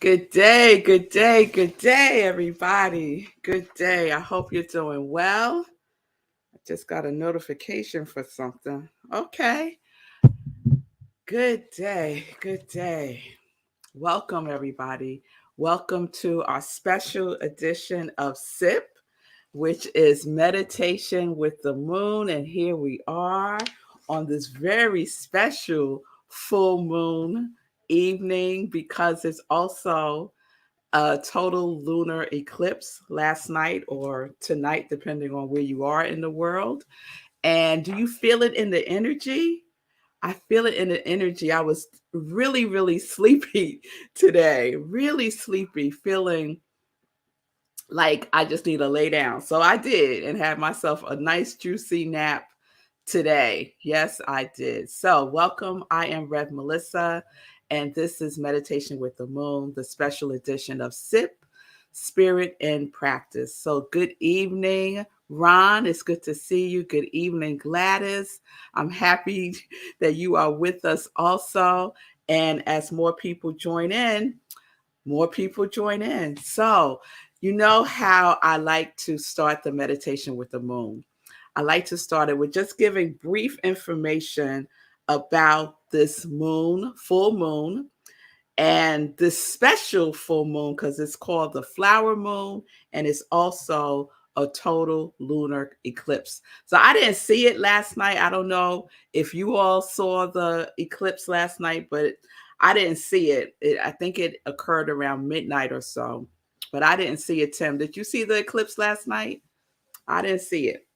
Good day, good day, good day, everybody. Good day. I hope you're doing well. I just got a notification for something. Okay. Good day, good day. Welcome, everybody. Welcome to our special edition of SIP, which is Meditation with the Moon. And here we are on this very special full moon evening because it's also a total lunar eclipse last night or tonight, depending on where you are in the world. And do you feel it in the energy? I feel it in the energy. I was really, really sleepy today, really sleepy, feeling like I just need to lay down. So I did and had myself a nice, juicy nap today. Yes, I did. So, welcome. I am Rev Melissa, and this is Meditation with the Moon, the special edition of SIP, Spirit in Practice. So, good evening, Ron. It's good to see you. Good evening, Gladys. I'm happy that you are with us also. And as more people join in, more people join in. So, you know how I like to start the meditation with the moon. I like to start it with just giving brief information about this moon, full moon, and this special full moon because it's called the flower moon and it's also a total lunar eclipse. So I didn't see it last night. I don't know if you all saw the eclipse last night, but I didn't see it. I think it occurred around midnight or so, but I didn't see it. Tim, did you see the eclipse last night? I didn't see it.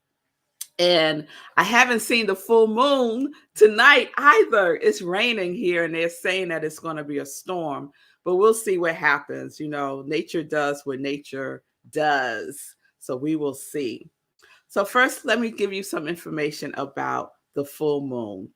And I haven't seen the full moon tonight either. It's raining here and they're saying that it's going to be a storm, but we'll see what happens. You know, nature does what nature does. So we will see. So, first, let me give you some information about the full moon.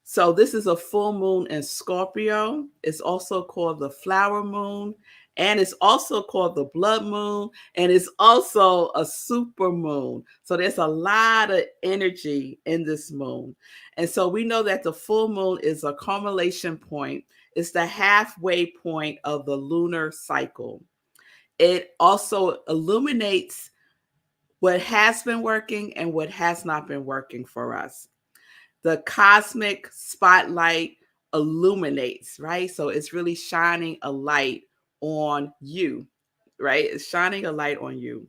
So, this is a full moon in Scorpio. It's also called the flower moon, and it's also called the blood moon, and it's also a super moon. So, there's a lot of energy in this moon. And so, we know that the full moon is a culmination point, it's the halfway point of the lunar cycle. It also illuminates what has been working and what has not been working for us. The cosmic spotlight illuminates, right? So it's really shining a light on you, right? It's shining a light on you.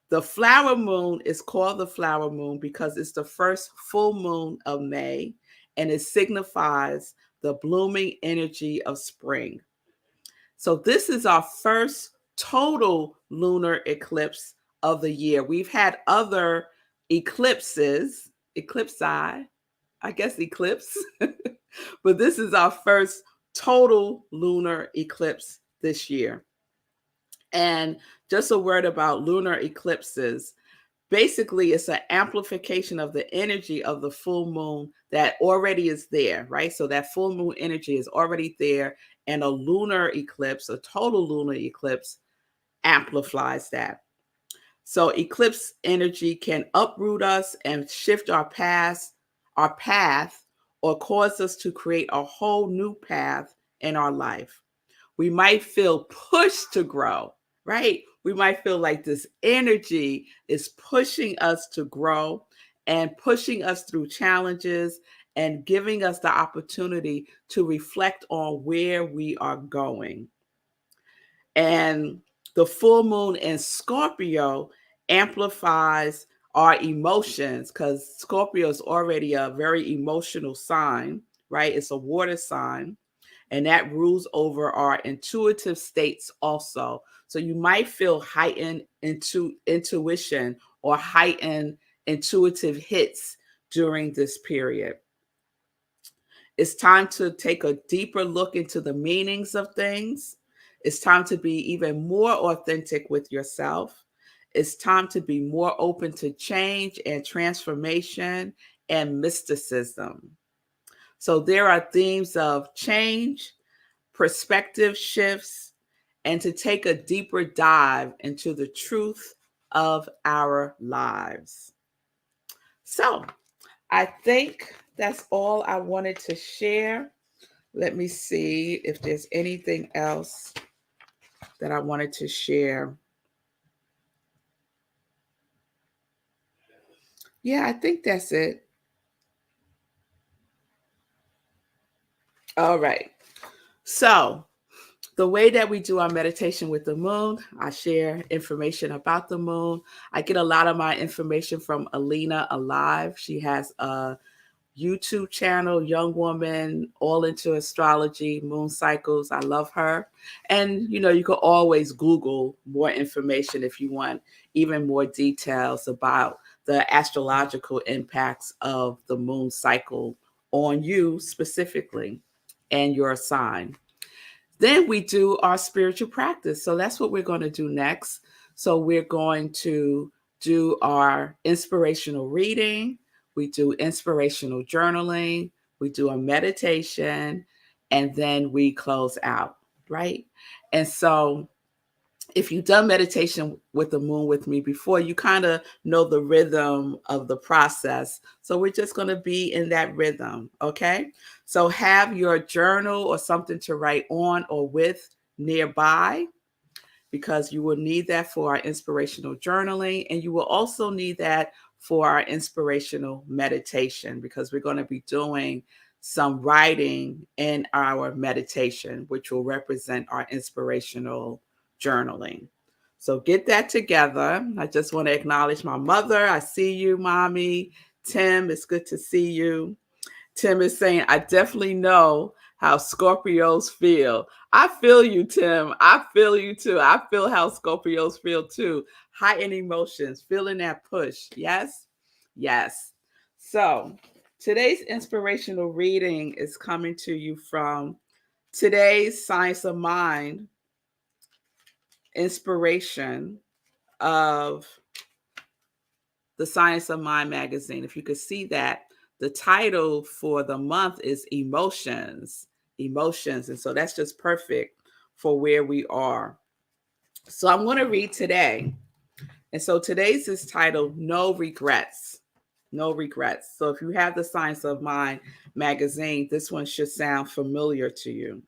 The flower moon is called the flower moon because it's the first full moon of May and it signifies the blooming energy of spring. So this is our first total lunar eclipse of the year. We've had other eclipses, I guess eclipse, but this is our first total lunar eclipse this year. And just a word about lunar eclipses. Basically, it's an amplification of the energy of the full moon that already is there, right? So that full moon energy is already there, and a lunar eclipse, a total lunar eclipse, amplifies that. So eclipse energy can uproot us and shift our path, or cause us to create a whole new path in our life. We might feel pushed to grow, right? We might feel like this energy is pushing us to grow and pushing us through challenges and giving us the opportunity to reflect on where we are going. And the full moon in Scorpio amplifies our emotions because Scorpio is already a very emotional sign, right? It's a water sign, and that rules over our intuitive states also. So you might feel heightened intuition or heightened intuitive hits during this period. It's time to take a deeper look into the meanings of things. It's time to be even more authentic with yourself. It's time to be more open to change and transformation and mysticism. So there are themes of change, perspective shifts, and to take a deeper dive into the truth of our lives. So I think that's all I wanted to share. Let me see if there's anything else that I wanted to share. Yeah, I think that's it. All right. So, the way that we do our meditation with the moon, I share information about the moon. I get a lot of my information from Alina Alive. She has a YouTube channel, young woman, all into astrology, moon cycles. I love her. And, you can always Google more information if you want even more details about the astrological impacts of the moon cycle on you specifically and your sign. Then we do our spiritual practice. So that's what we're going to do next. So we're going to do our inspirational reading, we do inspirational journaling, we do a meditation, and then we close out, right? And so if you've done meditation with the moon with me before, you kind of know the rhythm of the process. So we're just going to be in that rhythm, okay? So have your journal or something to write on or with nearby, because you will need that for our inspirational journaling, and you will also need that for our inspirational meditation, because we're going to be doing some writing in our meditation, which will represent our inspirational journaling. So get that together. I just want to acknowledge my mother. I see you, Mommy. Tim, it's good to see you. Tim is saying, I definitely know how Scorpios feel. I feel you, Tim. I feel you too. I feel how Scorpios feel too. Heightened emotions, feeling that push. Yes? Yes. So today's inspirational reading is coming to you from today's Science of Mind inspiration of the Science of Mind magazine. If you could see that, the title for the month is Emotions. Emotions. And so that's just perfect for where we are. So I'm going to read today. And so today's is titled No Regrets. No Regrets. So if you have the Science of Mind magazine, this one should sound familiar to you.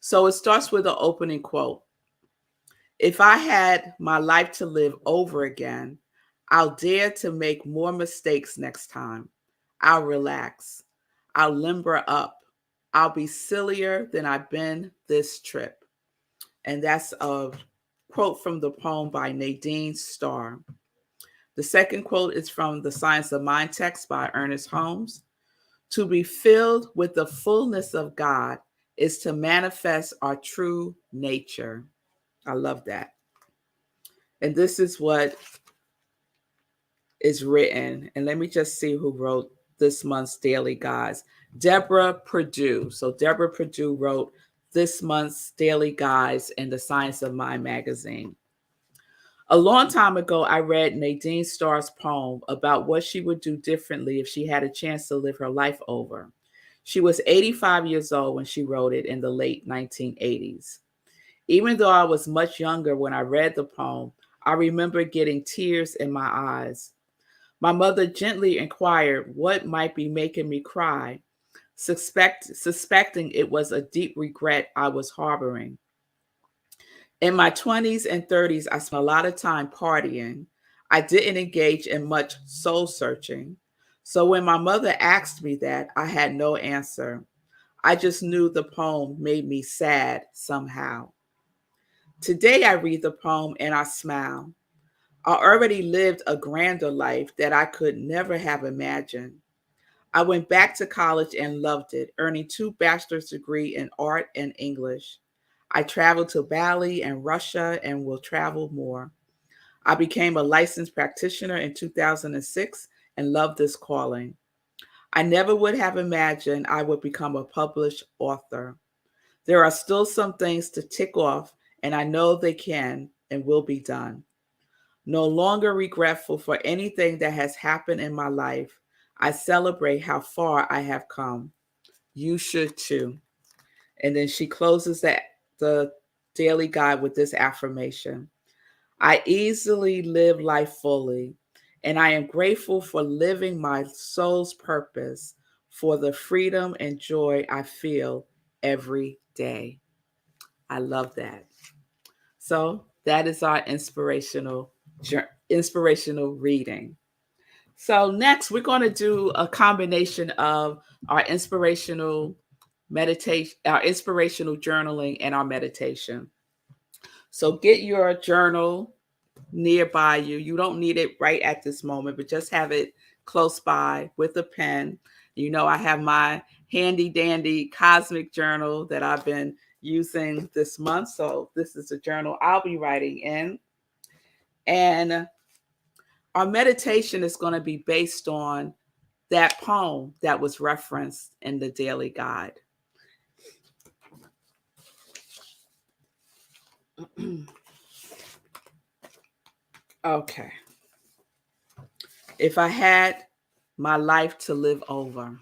So it starts with an opening quote. If I had my life to live over again, I'll dare to make more mistakes next time. I'll relax. I'll limber up. I'll be sillier than I've been this trip. And that's a quote from the poem by Nadine Starr. The second quote is from the Science of Mind text by Ernest Holmes. To be filled with the fullness of God is to manifest our true nature. I love that. And this is what is written. And let me just see who wrote this month's Daily Guides. Deborah Perdue. So Deborah Perdue wrote this month's Daily Guides in the Science of Mind magazine. A long time ago, I read Nadine Starr's poem about what she would do differently if she had a chance to live her life over. She was 85 years old when she wrote it in the late 1980s. Even though I was much younger when I read the poem, I remember getting tears in my eyes. My mother gently inquired what might be making me cry, suspecting it was a deep regret I was harboring. In my 20s and 30s, I spent a lot of time partying. I didn't engage in much soul searching. So when my mother asked me that, I had no answer. I just knew the poem made me sad somehow. Today I read the poem and I smile. I already lived a grander life that I could never have imagined. I went back to college and loved it, earning 2 bachelor's degrees in art and English. I traveled to Bali and Russia and will travel more. I became a licensed practitioner in 2006 and love this calling. I never would have imagined I would become a published author. There are still some things to tick off, and I know they can and will be done. No longer regretful for anything that has happened in my life, I celebrate how far I have come. You should too. And then she closes the daily guide with this affirmation. I easily live life fully, and I am grateful for living my soul's purpose, for the freedom and joy I feel every day. I love that. So that is our inspirational reading. So next, we're going to do a combination of our inspirational meditation, our inspirational journaling, and our meditation. So get your journal nearby you. You don't need it right at this moment, but just have it close by with a pen. You know, I have my handy dandy cosmic journal that I've been using this month. So this is the journal I'll be writing in. And our meditation is going to be based on that poem that was referenced in the daily guide. Okay. If I had my life to live over.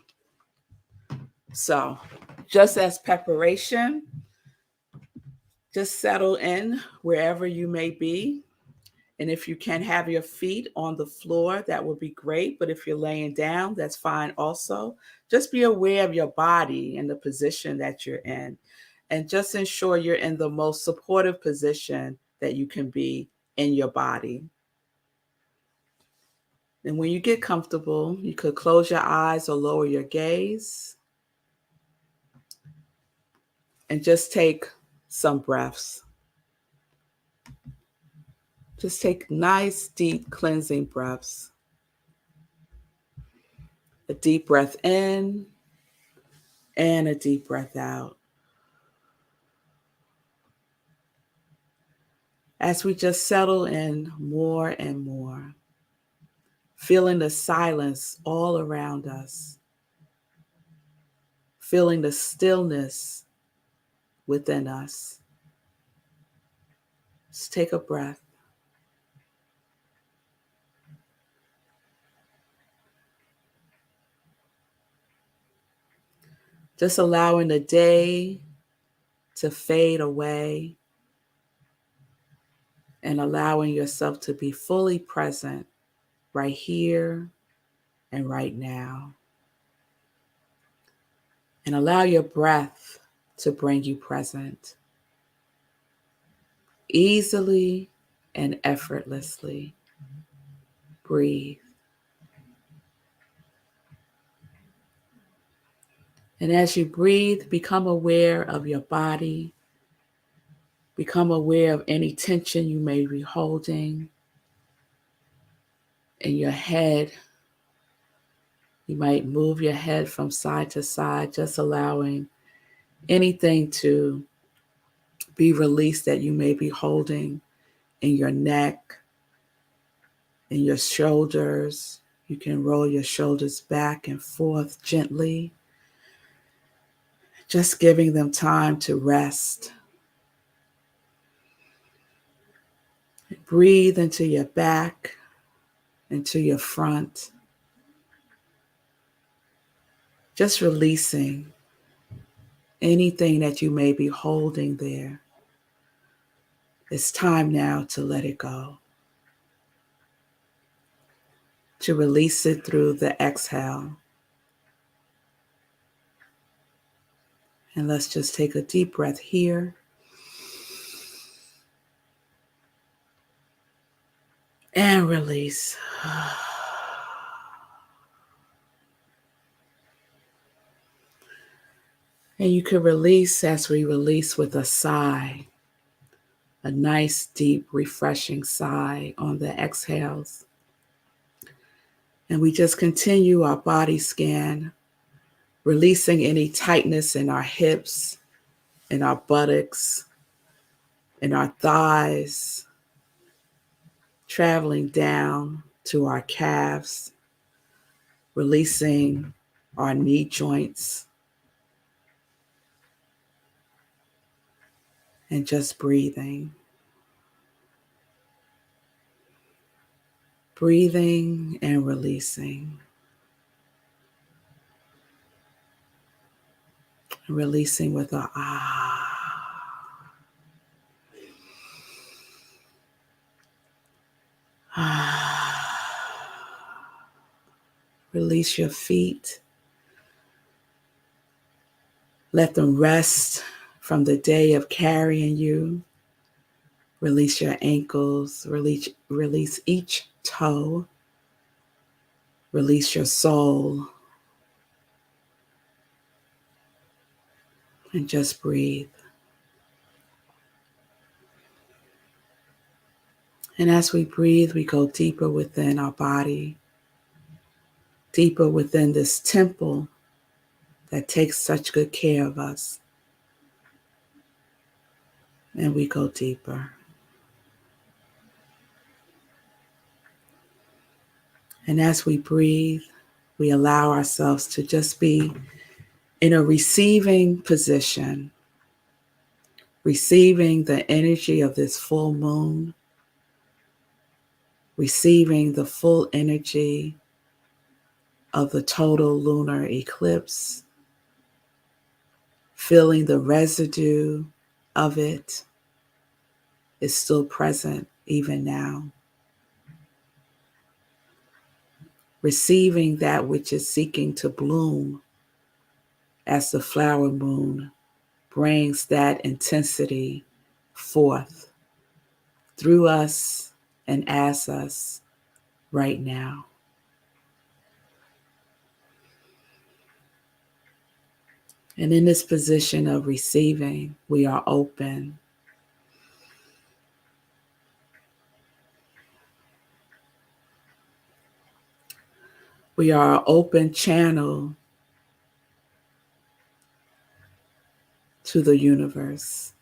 So, just as preparation, just settle in wherever you may be. And if you can have your feet on the floor, that would be great. But if you're laying down, that's fine also. Just be aware of your body and the position that you're in. And just ensure you're in the most supportive position that you can be in your body. And when you get comfortable, you could close your eyes or lower your gaze and just take some breaths. Just take nice, deep, cleansing breaths. A deep breath in and a deep breath out. As we just settle in more and more, feeling the silence all around us, feeling the stillness within us. Just take a breath. Just allowing the day to fade away and allowing yourself to be fully present right here and right now. And allow your breath to bring you present easily and effortlessly. Breathe. And as you breathe, become aware of your body. Become aware of any tension you may be holding in your head. You might move your head from side to side, just allowing anything to be released that you may be holding in your neck, in your shoulders. You can roll your shoulders back and forth gently, just giving them time to rest. Breathe into your back, into your front. Just releasing anything that you may be holding there. It's time now to let it go. To release it through the exhale. And let's just take a deep breath here. And release. And you can release as we release with a sigh. A nice, deep, refreshing sigh on the exhales. And we just continue our body scan, releasing any tightness in our hips, in our buttocks, in our thighs, traveling down to our calves, releasing our knee joints, and just breathing. Breathing and releasing. Releasing with a ah. Release your feet. Let them rest from the day of carrying you. Release your ankles, release each toe, release your soul, and just breathe. And as we breathe, we go deeper within our body, deeper within this temple that takes such good care of us. And we go deeper. And as we breathe, we allow ourselves to just be in a receiving position, receiving the energy of this full moon, receiving the full energy of the total lunar eclipse, feeling the residue of it is still present even now. Receiving that which is seeking to bloom as the flower moon brings that intensity forth through us and as us right now. And in this position of receiving, we are open. We are an open channel to the universe.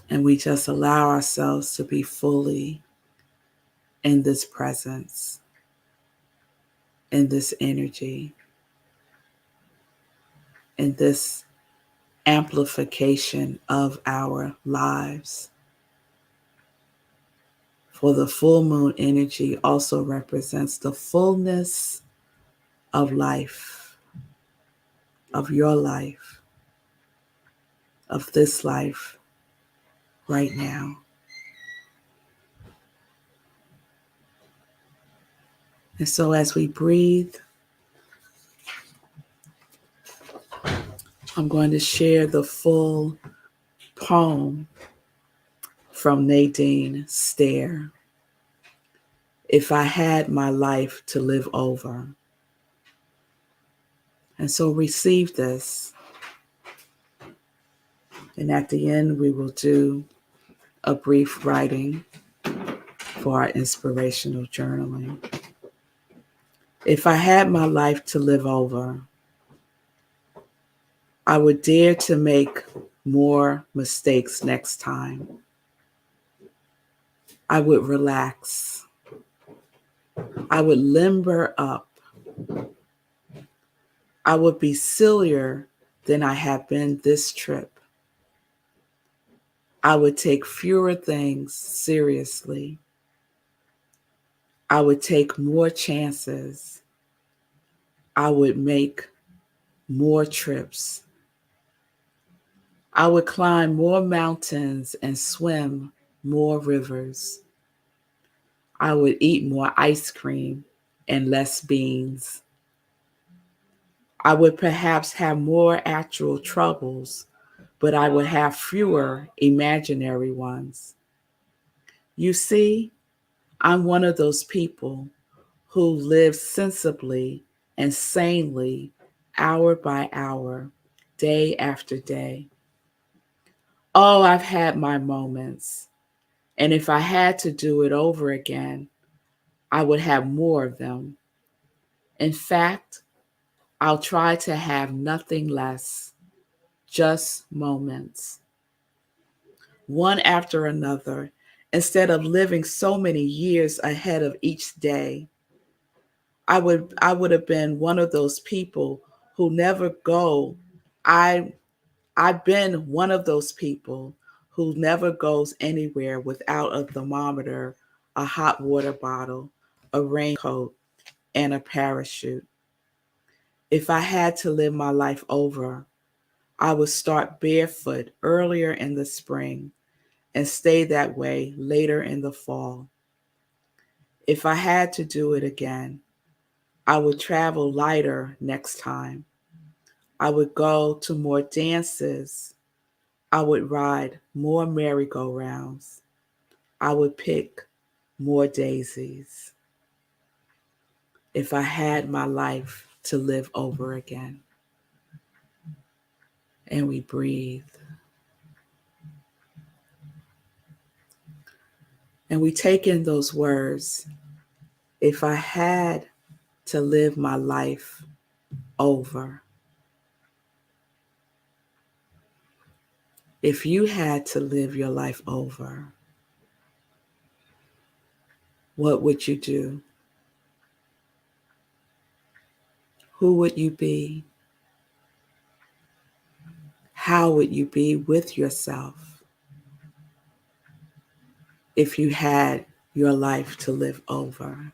And we just allow ourselves to be fully in this presence, in this energy, in this amplification of our lives. For the full moon energy also represents the fullness of life, of your life, of this life right now. And so as we breathe, I'm going to share the full poem from Nadine Stair. If I had my life to live over. And so receive this. And at the end, we will do a brief writing for our inspirational journaling. If I had my life to live over, I would dare to make more mistakes next time. I would relax. I would limber up. I would be sillier than I have been this trip. I would take fewer things seriously. I would take more chances. I would make more trips. I would climb more mountains and swim more rivers. I would eat more ice cream and less beans. I would perhaps have more actual troubles, but I would have fewer imaginary ones. You see, I'm one of those people who live sensibly and sanely, hour by hour, day after day. Oh, I've had my moments. And if I had to do it over again, I would have more of them. In fact, I'll try to have nothing less, just moments, one after another, instead of living so many years ahead of each day. I would have been one of those people who never go. I I've been one of those people who never goes anywhere without a thermometer, a hot water bottle, a raincoat, and a parachute. If I had to live my life over, I would start barefoot earlier in the spring and stay that way later in the fall. If I had to do it again, I would travel lighter next time. I would go to more dances, I would ride more merry-go-rounds. I would pick more daisies if I had my life to live over again. And we breathe. And we take in those words. If I had to live my life over, if you had to live your life over, what would you do? Who would you be? How would you be with yourself if you had your life to live over?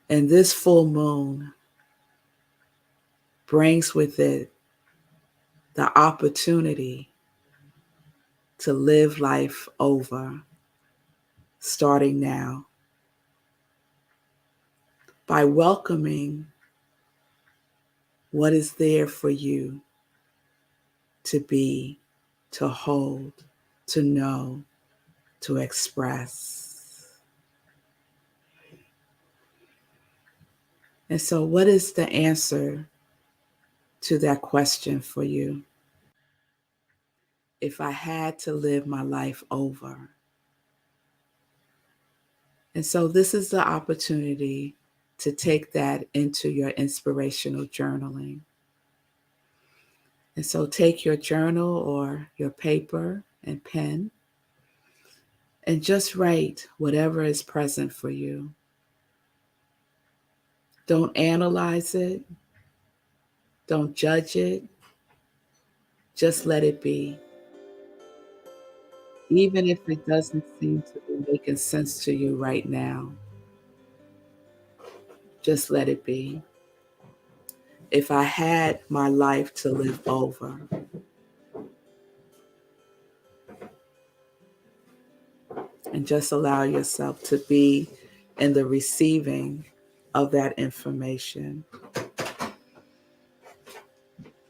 And this full moon brings with it the opportunity to live life over starting now by welcoming what is there for you to be, to hold, to know, to express. And so, what is the answer to that question for you? If I had to live my life over. And so, this is the opportunity to take that into your inspirational journaling. And so, take your journal or your paper and pen and just write whatever is present for you. Don't analyze it, don't judge it, just let it be. Even if it doesn't seem to be making sense to you right now, just let it be. If I had my life to live over, and just allow yourself to be in the receiving of that information.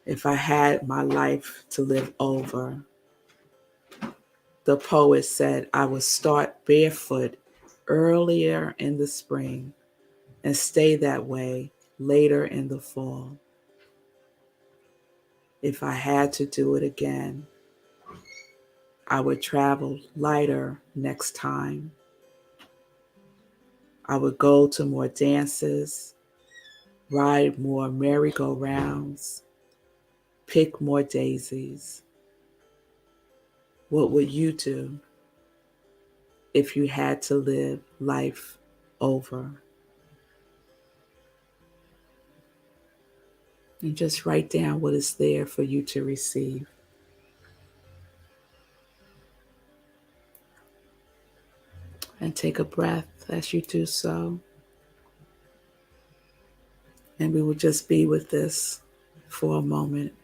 If I had my life to live over, the poet said, I would start barefoot earlier in the spring and stay that way later in the fall. If I had to do it again, I would travel lighter next time. I would go to more dances, ride more merry-go-rounds, pick more daisies. What would you do if you had to live life over? And just write down what is there for you to receive. And take a breath as you do so. And we will just be with this for a moment.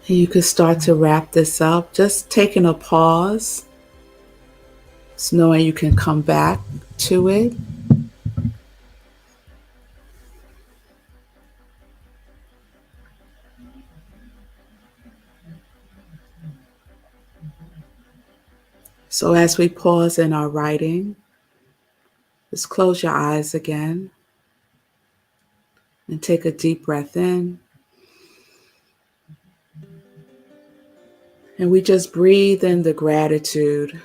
And you could start to wrap this up, just taking a pause, just knowing you can come back to it. So as we pause in our writing, just close your eyes again and take a deep breath in. And we just breathe in the gratitude.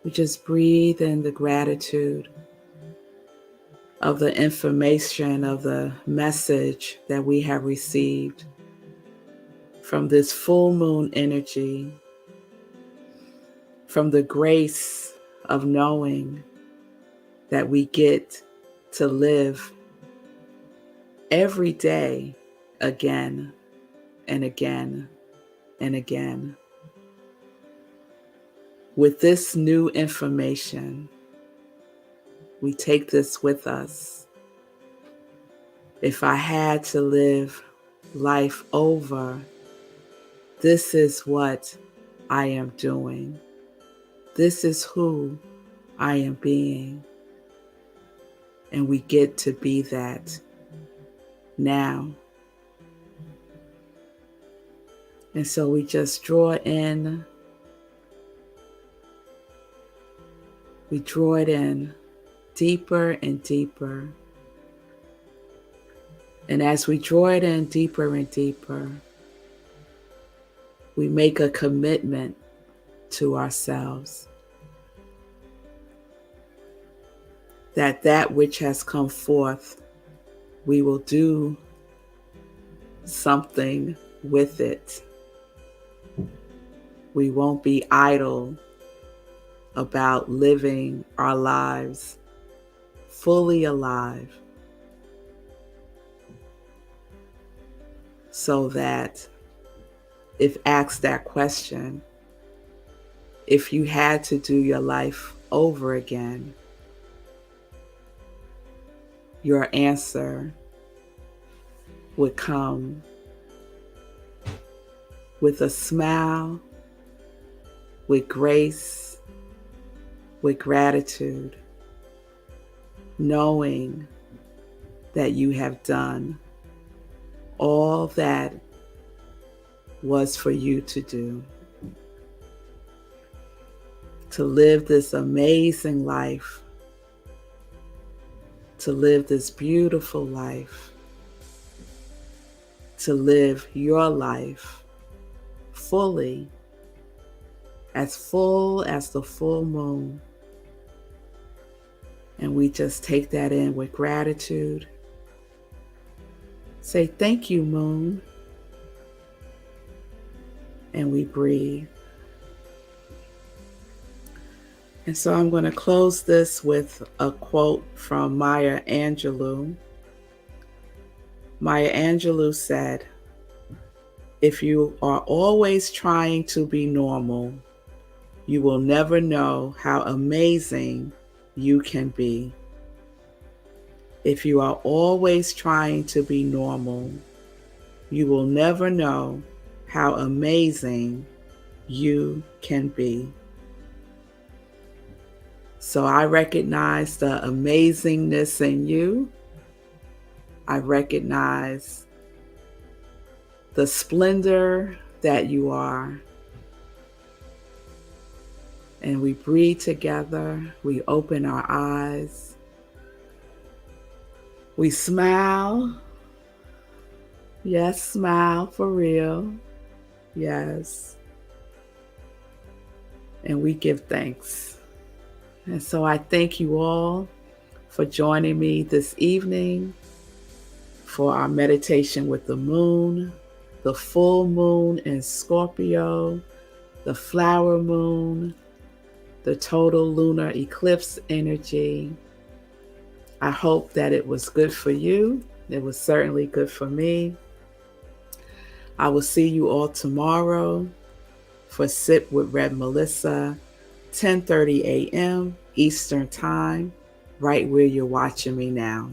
We just breathe in the gratitude of the information, of the message that we have received from this full moon energy, from the grace of knowing that we get to live every day again and again and again. With this new information, we take this with us. If I had to live life over, this is what I am doing. This is who I am being. And we get to be that now. And so we just draw in. We draw it in deeper and deeper. And as we draw it in deeper and deeper, we make a commitment to ourselves that that which has come forth, we will do something with it. We won't be idle about living our lives fully alive, so that if asked that question, if you had to do your life over again, your answer would come with a smile, with grace, with gratitude, knowing that you have done all that was for you to do, to live this amazing life, to live this beautiful life, to live your life fully, as full as the full moon. And we just take that in with gratitude. Say, thank you, moon. And we breathe. And so I'm going to close this with a quote from Maya Angelou. Maya Angelou said, "If you are always trying to be normal, you will never know how amazing you can be. If you are always trying to be normal, you will never know how amazing you can be." So I recognize the amazingness in you. I recognize the splendor that you are. and we breathe together. We open our eyes. We smile. Yes, smile for real. Yes. And we give thanks. And so I thank you all for joining me this evening for our meditation with the moon, the full moon in Scorpio, the flower moon, the total lunar eclipse energy. I hope that it was good for you. It was certainly good for me. I will see you all tomorrow for Sip with Red Melissa, 10:30 a.m. Eastern Time, right where you're watching me now.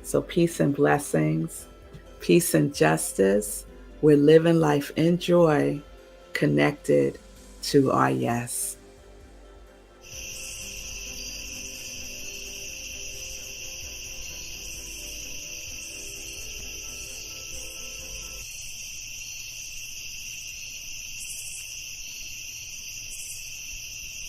So peace and blessings, peace and justice. We're living life in joy, connected to our yes.